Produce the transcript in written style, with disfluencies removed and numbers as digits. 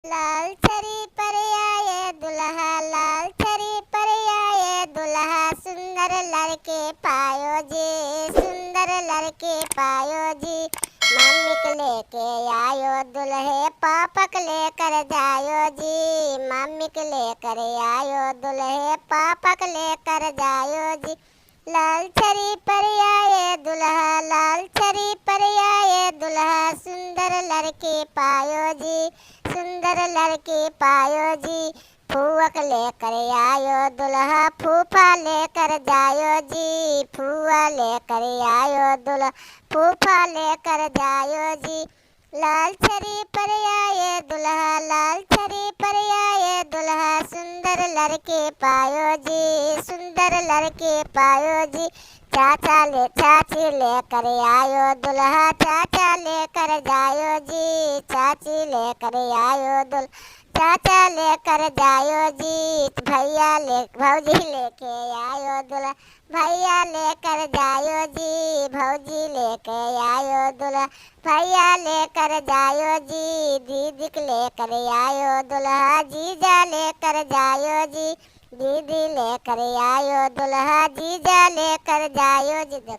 लाल छरी पर आए दुल्हा, लाल छरी पर आए दुल्हा, सुंदर लड़के पायो जी, सुंदर लड़के पायो जी। मम्मी के लेके आयो दुल्हे, पापा के लेकर जायो जी। मम्मी के लेकर आयो दुल्हे, पापा के लेकर जायो जी। लाल छरी पर आए दुल्हा, लाल छरी पर आए दुल्हा, सुंदर लड़के पायो जी, सुंदर लड़के पायो जी। फूअक लेकर आयो दुल्हा, फूफा लेकर जायो जी। फूआ लेकर आयो दुल्हा, फूफा लेकर जायो जी। लाल छरी पर आए दुल्हा, लाल छरी पर आए दुल्हा, सुंदर लड़के पायो जी, सुंदर लड़के पायो जी। चाची लेकर आयो दुल्हा, चाचा लेकर जायो जी। चाची लेकर आयो दुल्हा, चाचा लेकर जायो जी। भौजी लेके आयो दुल्हा, भैया लेकर जायो जी। भौजी लेके आयो दुल्हा, भैया लेकर जायो जी। दीदी के लेकर आयो दुल्हा, जीजा लेकर जायो जी। दीदी लेकर आयो दुल्हा, जीजा लेकर जायो जी।